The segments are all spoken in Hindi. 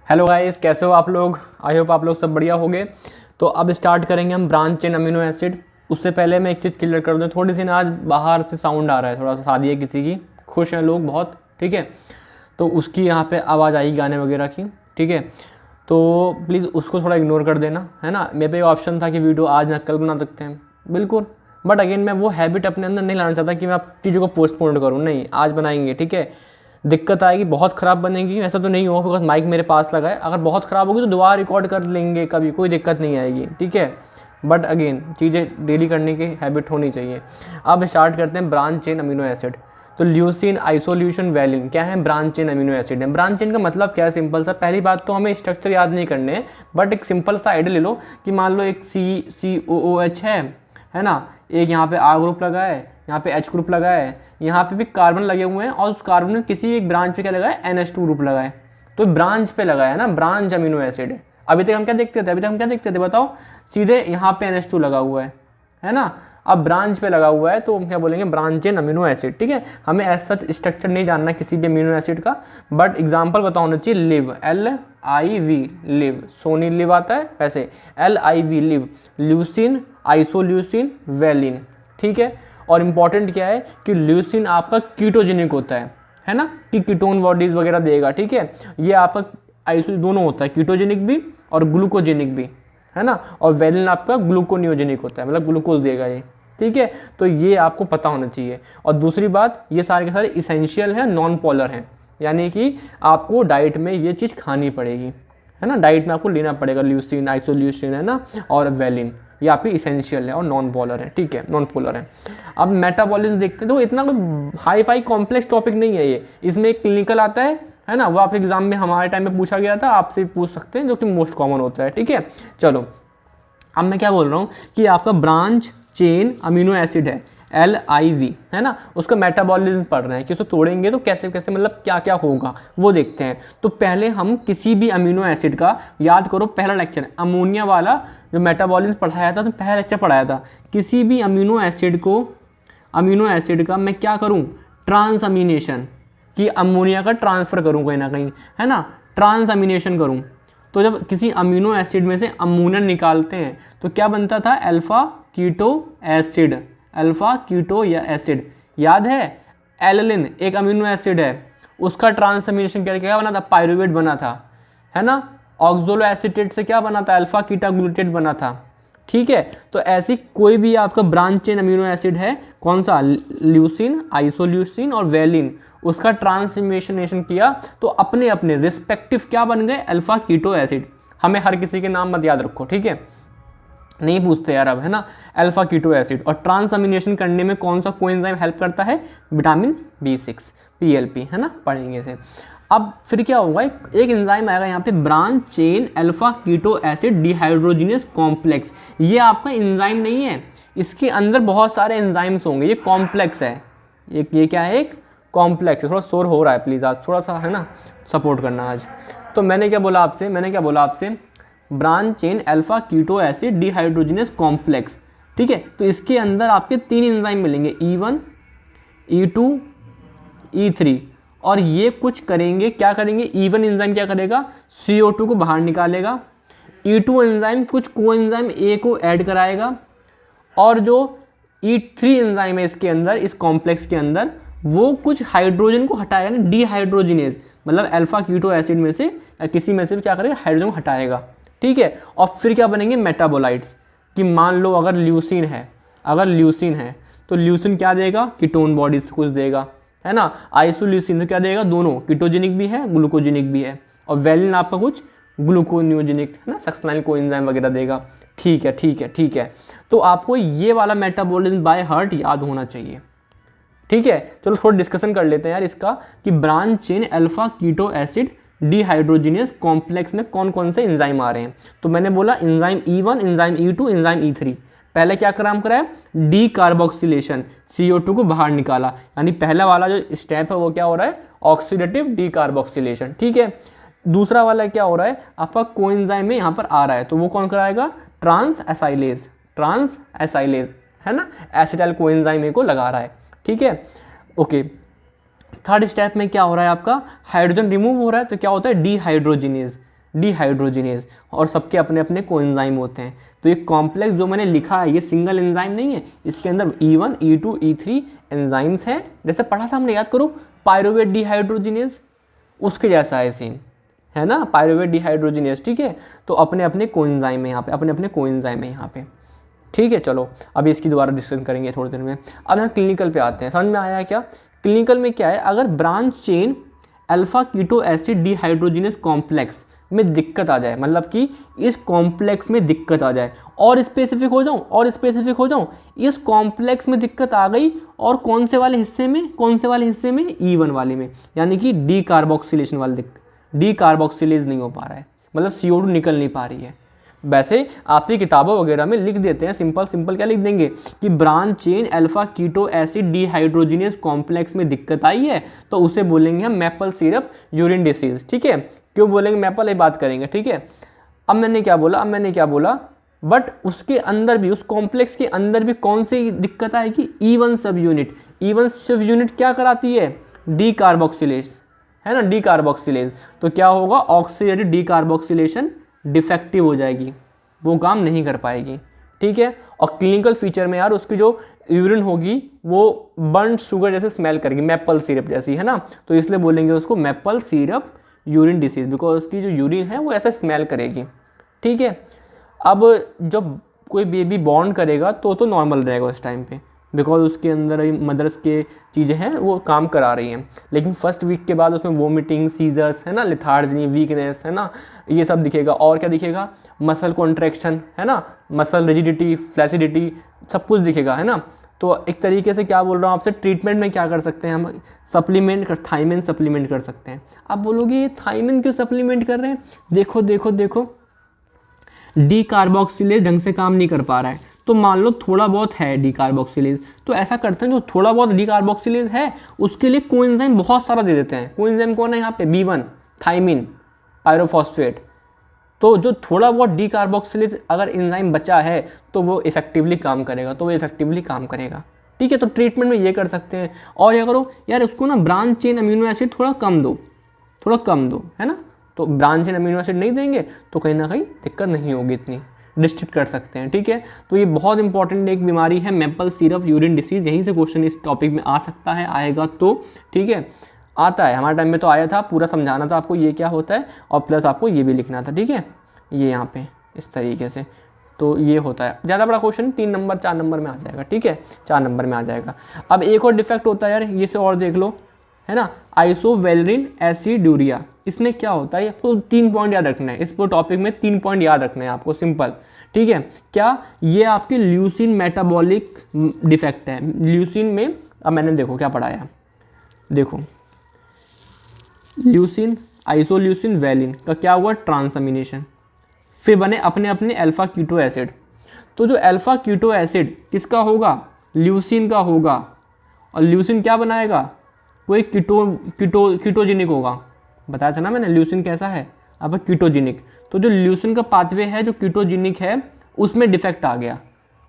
हेलो गाइस, कैसे हो आप लोग। आई होप आप लोग सब बढ़िया होंगे। तो अब स्टार्ट करेंगे हम ब्रांच चेन अमीनो एसिड। उससे पहले मैं एक चीज़ क्लियर कर दूँ, थोड़ी सी ना आज बाहर से साउंड आ रहा है, थोड़ा सा शादी है किसी की, खुश हैं लोग बहुत, ठीक है। तो उसकी यहाँ पे आवाज़ आएगी गाने वगैरह की, ठीक है। तो प्लीज़ उसको थोड़ा इग्नोर कर देना, है ना। मेरे पे ऑप्शन था कि वीडियो आज ना कल बना सकते हैं, बिल्कुल। बट अगेन मैं वो हैबिट अपने अंदर नहीं लाना चाहता कि मैं आप चीज़ों को पोस्टपोन करूँ, नहीं, आज बनाएंगे, ठीक है। दिक्कत आएगी, बहुत ख़राब बनेगी ऐसा तो नहीं हो, बिकॉज माइक मेरे पास लगा है। अगर बहुत ख़राब होगी तो दोबारा रिकॉर्ड कर लेंगे कभी, कोई दिक्कत नहीं आएगी, ठीक है। बट अगेन चीज़ें डेली करने की हैबिट होनी चाहिए। अब स्टार्ट करते हैं ब्रांच चेन अमीनो एसिड। तो ल्यूसीन, आइसोल्यूशन, वैलिन क्या है, ब्रांच चेन अमीनो एसिड है। ब्रांच चेन का मतलब क्या है, सिंपल सा। पहली बात तो हमें स्ट्रक्चर याद नहीं करने हैं, बट एक सिंपल सा आइडिया ले लो कि मान लो एक COOH है ना, एक यहाँ पे R ग्रुप लगा है, यहाँ पे H ग्रुप लगा है, यहाँ पे भी कार्बन लगे हुए हैं, और उस कार्बन में किसी एक ब्रांच पे क्या लगा है, NH2 ग्रुप लगा है। तो ब्रांच पे लगा है ना, ब्रांच अमीनो एसिड है। अभी तक हम क्या देखते थे, बताओ। सीधे यहाँ पे NH2 लगा हुआ है ना। अब ब्रांच पे लगा हुआ है तो हम क्या बोलेंगे, ब्रांच चेन अमीनो एसिड, ठीक है। हमें ऐसा स्ट्रक्चर नहीं जानना किसी भी अमीनो एसिड का, बट एग्जांपल बताओ होना चाहिए। Liv, LIV, liv, Sony Liv आता है वैसे, LIV, liv, leucine, isoleucine, valine, ठीक है। और इम्पॉर्टेंट क्या है कि ल्यूसिन आपका कीटोजेनिक होता है ना, कि कीटोन बॉडीज वगैरह देगा, ठीक है। ये आपका आइसो दोनों होता है, कीटोजेनिक भी और ग्लूकोजेनिक भी, है ना। और वैलिन आपका ग्लूकोनियोजेनिक होता है, मतलब ग्लूकोज देगा ये, ठीक है। तो ये आपको पता होना चाहिए। और दूसरी बात, ये सारे के सारे इसेंशियल हैं, नॉन पोलर हैं, यानी कि आपको डाइट में ये चीज़ खानी पड़ेगी, है ना। डाइट में आपको लेना पड़ेगा ल्यूसिन, आइसोल्यूसिन, है ना, और वैलिन। ये आपकी इसेंशियल है और नॉन पोलर है, ठीक है, नॉन पोलर है। अब मेटाबॉलिज्म देखते हैं, तो इतना कोई हाई फाई कॉम्प्लेक्स टॉपिक नहीं है ये। इसमें एक क्लिनिकल आता है ना, वो आप एग्जाम में हमारे टाइम में पूछा गया था, आपसे पूछ सकते हैं, जो कि मोस्ट कॉमन होता है, ठीक है। चलो, अब मैं क्या बोल रहा हूँ कि आपका ब्रांच चेन अमीनो एसिड है, LIV, है ना। उसका मेटाबॉलिज्म पढ़ रहे हैं कि उसको तोड़ेंगे तो कैसे कैसे, मतलब क्या क्या होगा वो देखते हैं। तो पहले हम किसी भी अमीनो एसिड का, याद करो पहला लेक्चर अमोनिया वाला जो मेटाबॉलिज्म पढ़ाया था, तो पहला लेक्चर पढ़ाया था। किसी भी अमीनो एसिड का मैं क्या करूँ, ट्रांस अमीनेशन, कि अमोनिया का ट्रांसफ़र करूँ कहीं ना कहीं, है ना, ट्रांस अमीनेशन करूँ। तो जब किसी अमीनो एसिड में से अमोनिया निकालते हैं तो क्या बनता था, alpha keto acid, alpha keto या एसिड, याद है। एलिलिन एक अमीनो एसिड है, उसका ट्रांसअमीनेशन क्या बना था, पायरुवेट बना था, है ना। ऑक्सोलो एसिटेट से क्या बना था, अल्फा कीटा ग्लूटेट बना था, ठीक है। तो ऐसी कोई भी आपका ब्रांच चेन अमीनो एसिड है, कौन सा, ल्यूसिन, आइसोल्यूसिन और वैलिन, उसका ट्रांसफॉर्मेशन किया तो अपने अपने रिस्पेक्टिव क्या बन गए, अल्फा कीटो एसिड। हमें हर किसी के नाम मत याद रखो, ठीक है, नहीं पूछते यार अब, है ना। Alpha keto acid. और ट्रांसअमीनेशन करने में कौन सा कोएंजाइम हेल्प करता है, विटामिन B6, PLP, है ना, पढ़ेंगे इसे। अब फिर क्या होगा, एक एंजाइम आएगा यहाँ पे, branch chain alpha keto acid dehydrogenase complex. ये आपका एंजाइम नहीं है, इसके अंदर बहुत सारे एंजाइम्स होंगे, ये कॉम्प्लेक्स है, ये क्या है, एक कॉम्प्लेक्स है। थोड़ा शोर हो रहा है, प्लीज़ आज थोड़ा सा, है ना, सपोर्ट करना आज। तो मैंने क्या बोला आपसे, branch chain alpha keto acid dehydrogenase complex, ठीक है। तो इसके अंदर आपके 3 एंजाइम मिलेंगे, E1, E2, E3। और ये कुछ करेंगे, क्या करेंगे, E1 एंजाइम क्या करेगा, CO2 को बाहर निकालेगा। E2 एंजाइम कुछ कोएंजाइम A को ऐड कराएगा, और जो E3 एंजाइम है इसके अंदर, इस कॉम्प्लेक्स के अंदर, वो कुछ हाइड्रोजन को हटाएगा ना, डिहाइड्रोजिनेज, मतलब अल्फा कीटो एसिड में से या किसी में से भी क्या करेगा, हाइड्रोजन को हटाएगा, ठीक है। और फिर क्या बनेंगे, मेटाबोलाइट्स। कि मान लो अगर ल्यूसिन है तो ल्यूसिन क्या देगा, कीटोन बॉडीज कुछ देगा, है ना। आइसोल्यूसिन तो क्या देगा, दोनों कीटोजेनिक भी है, ग्लूकोजेनिक भी है। और वैलिन आपका कुछ ग्लूकोनियोजेनिक, है ना, सक्सनाइल कोएंजाइम वगैरह देगा, ठीक है। तो आपको ये वाला मेटाबॉलिज्म बाय हार्ट याद होना चाहिए, ठीक है। चलो थोड़ा डिस्कशन कर लेते हैं यार इसका, कि branch chain alpha keto acid dehydrogenase complex में कौन कौन से एंजाइम आ रहे हैं। तो मैंने बोला enzyme E1, enzyme E2, enzyme E3। पहले क्या काम कराया, डी कार्बोक्सिलेशन, CO2 को बाहर निकाला, यानी पहला वाला जो स्टेप है वो क्या हो रहा है, ऑक्सीडेटिव डी कार्बोक्सिलेशन, ठीक है। दूसरा वाला क्या हो रहा है, आपका कोएंजाइम में यहाँ पर आ रहा है, तो वो कौन कराएगा, ट्रांस एसाइलेज, है ना, एसिटाइल कोएंजाइम को लगा रहा है, ठीक है, ओके। थर्ड स्टेप में क्या हो रहा है आपका, हाइड्रोजन रिमूव हो रहा है, तो क्या होता है, डीहाइड्रोजिनेज, डिहाइड्रोजिनेज, और सबके अपने अपने कोएंजाइम होते हैं। तो ये कॉम्प्लेक्स जो मैंने लिखा है ये सिंगल एंजाइम नहीं है, इसके अंदर E1, E2, E3 एंजाइम्स हैं। जैसे पढ़ा था हमने, याद करो, पायरुवेट डिहाइड्रोजिनेज, उसके जैसा है सीन, है ना, पायरुवेट डिहाइड्रोजिनेज। ठीक है, तो अपने अपने कोएंजाइम है यहाँ पे, अपने अपने कोएंजाइम है यहाँ पे। ठीक है, चलो अभी इसकी दोबारा डिस्कशन करेंगे थोड़ी देर में। अब यहाँ क्लिनिकल पे आते हैं, समझ में आया क्या? क्लिनिकल में क्या है, अगर branch chain alpha keto acid dehydrogenase complex में दिक्कत आ जाए, मतलब कि इस कॉम्प्लेक्स में दिक्कत आ जाए, और स्पेसिफिक हो जाऊं, इस कॉम्प्लेक्स में दिक्कत आ गई, और कौन से वाले हिस्से में, E1 वाले में, यानी कि डी कार्बोक्सिलेशन वाले डी कार्बोक्सिलेज नहीं हो पा रहा है, मतलब CO2 निकल नहीं पा रही है। वैसे आपकी किताबों वगैरह में लिख देते हैं, सिंपल क्या लिख देंगे कि branch chain alpha keto acid dehydrogenase complex में दिक्कत आई है, तो उसे बोलेंगे हम मैपल सिरप यूरिन डिसीज। ठीक है, क्यों बोलेंगे मैपल, ये बात करेंगे। ठीक है, अब मैंने क्या बोला, बट उसके अंदर भी, उस कॉम्प्लेक्स के अंदर भी कौन सी दिक्कत आएगी? E1 सब यूनिट क्या कराती है? डी कार्बोक्सिलेज, है ना, डी कार्बोक्सिलेज। तो क्या होगा, ऑक्सीडेटिव डी कार्बोक्सिलेशन डिफेक्टिव हो जाएगी, वो काम नहीं कर पाएगी। ठीक है, और क्लिनिकल फीचर में यार उसकी जो यूरिन होगी वो बर्न्ड शुगर जैसे स्मेल करेगी, मैपल सिरप जैसी, है ना, तो इसलिए बोलेंगे उसको maple syrup urine disease, because उसकी जो यूरिन है वो ऐसा स्मेल करेगी। ठीक है, अब जब कोई बेबी बॉर्न करेगा तो नॉर्मल रहेगा उस टाइम पे, बिकॉज उसके अंदर मदर्स के चीज़ें हैं वो काम करा रही हैं, लेकिन फर्स्ट वीक के बाद उसमें वोमिटिंग, सीजर्स, है ना, लिथार्जी, वीकनेस, है ना, ये सब दिखेगा। और क्या दिखेगा? मसल कॉन्ट्रैक्शन, है ना, मसल रिजिडिटी, फ्लैसिडिटी, सब कुछ दिखेगा, है ना। तो एक तरीके से क्या बोल रहा हूँ आपसे, ट्रीटमेंट में क्या कर सकते हैं हम, थाइमिन सप्लीमेंट कर सकते हैं। आप बोलोगे ये थाइमिन क्यों सप्लीमेंट कर रहे हैं? देखो डी कार्बोक्सिलेज ढंग से काम नहीं कर पा रहा है, तो मान लो थोड़ा बहुत है डी कार्बोक्सिलेज, तो ऐसा करते हैं जो थोड़ा बहुत डी कार्बोक्सिलेज है उसके लिए कोएंजाइम बहुत सारा दे देते हैं। कोएंजाइम कौन है यहाँ पे? B1 thymine pyrophosphate. तो जो थोड़ा बहुत डी कार्बोक्सिलेज अगर एंजाइम बचा है तो वो इफेक्टिवली काम करेगा, ठीक है। तो ट्रीटमेंट में ये कर सकते हैं। और क्या करो यार, उसको ना ब्रांच चेन अमीनो एसिड थोड़ा कम दो, है ना। तो ब्रांच चेन अमीनो एसिड नहीं देंगे तो कहीं ना कहीं दिक्कत नहीं होगी, इतनी डिस्ट्रिक्ट कर सकते हैं, ठीक है। तो ये बहुत इंपॉर्टेंट एक बीमारी है मैपल सिरप यूरिन डिसीज। यहीं से क्वेश्चन इस टॉपिक में आ सकता है, आएगा तो, ठीक है, आता है, हमारे टाइम में तो आया था, पूरा समझाना था आपको ये क्या होता है, और प्लस आपको ये भी लिखना था, ठीक है, ये यहाँ पे इस तरीके से। तो ये होता है, ज़्यादा बड़ा क्वेश्चन 3 नंबर 4 नंबर में आ जाएगा, ठीक है, 4 नंबर में आ जाएगा। अब एक और डिफेक्ट होता है यार, ये से और देख लो, है ना, आइसोवेलरिन एसिडूरिया। इसमें क्या होता है, आपको 3 पॉइंट याद रखना है, इस पूरे टॉपिक में 3 पॉइंट याद रखना है आपको, सिंपल, ठीक है। क्या ये आपके ल्यूसिन मेटाबॉलिक डिफेक्ट है। ल्यूसिन में अब मैंने देखो क्या पढ़ाया, देखो ल्यूसिन, आइसोल्यूसिन, वैलिन का क्या हुआ, ट्रांसअमीनेशन, फिर बने अपने अपने अल्फा कीटो एसिड। तो जो अल्फा कीटो एसिड किसका होगा, ल्यूसिन का होगा, और ल्यूसिन क्या बनाएगा, कोई कीटोजेनिक होगा। बताया था ना मैंने ल्यूसिन कैसा है, अब कीटोजेनिक। तो जो ल्यूसिन का पाथवे है जो कीटोजेनिक है उसमें डिफेक्ट आ गया,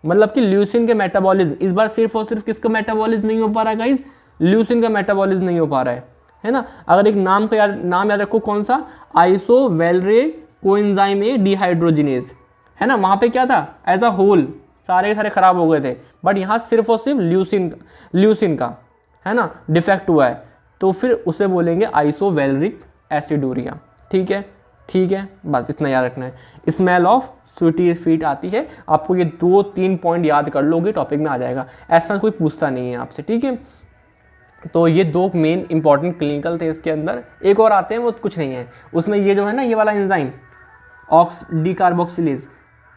मतलब कि ल्यूसिन के मेटाबॉलिज्म, इस बार सिर्फ और सिर्फ किसका मेटाबॉलिज्म नहीं हो पा रहा है गाइस, ल्यूसिन का मेटाबॉलिज्म नहीं हो पा रहा है ना। अगर एक नाम याद रखो, कौन सा, आइसोवेलरे कोएंजाइम ए डिहाइड्रोजिनेज, है ना। वहाँ पे क्या था, एज अ होल सारे खराब हो गए थे, बट यहाँ सिर्फ और सिर्फ ल्यूसिन का, है ना, डिफेक्ट हुआ है, तो फिर उसे बोलेंगे आइसोवेलरिक एसिडूरिया, ठीक है, बस इतना याद रखना है। स्मेल ऑफ स्वीटी फीट आती है, आपको ये 2-3 पॉइंट याद कर लोगे टॉपिक में आ जाएगा, ऐसा कोई पूछता नहीं है आपसे, ठीक है। तो ये 2 मेन इंपॉर्टेंट क्लिनिकल थे इसके अंदर। एक और आते हैं, वो कुछ नहीं है उसमें, ये जो है ना, ये वाला एंजाइम डी कार्बोक्सिलेज,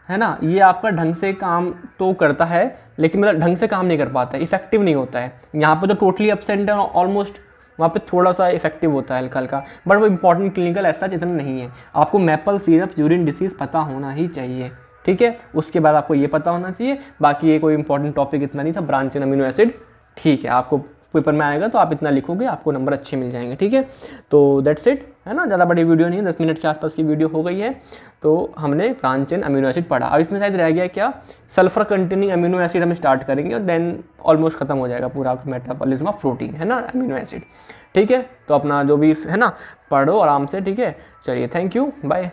है ना, ये आपका ढंग से काम तो करता है, लेकिन मतलब ढंग से काम नहीं कर पाता है, इफेक्टिव नहीं होता है। यहाँ पे तो टोटली एब्सेंट है ऑलमोस्ट, वहाँ पे थोड़ा सा इफेक्टिव होता है हल्का, बट वो इंपॉर्टेंट क्लिनिकल ऐसा इतना नहीं है। आपको मैपल सिरप यूरिन डिसीज पता होना ही चाहिए, ठीक है। उसके बाद आपको ये पता होना चाहिए, बाकी ये कोई इंपॉर्टेंट टॉपिक इतना नहीं था, ब्रांच चेन अमीनो एसिड, ठीक है। आपको पेपर में आएगा तो आप इतना लिखोगे, आपको नंबर अच्छे मिल जाएंगे, ठीक है। तो दैट्स इट, है ना, ज़्यादा बड़ी वीडियो नहीं है, 10 मिनट के आसपास की वीडियो हो गई है। तो हमने ब्रांच चेन अमीनो एसिड पढ़ा। अब इसमें शायद रह गया क्या, सल्फर कंटेनिंग अमीनो एसिड हम स्टार्ट करेंगे, और देन ऑलमोस्ट खत्म हो जाएगा पूरा मेटाबॉलिज्म ऑफ प्रोटीन, है ना, अमीनो एसिड, ठीक है। तो अपना जो भी है ना पढ़ो आराम से, ठीक है। चलिए, थैंक यू, बाय।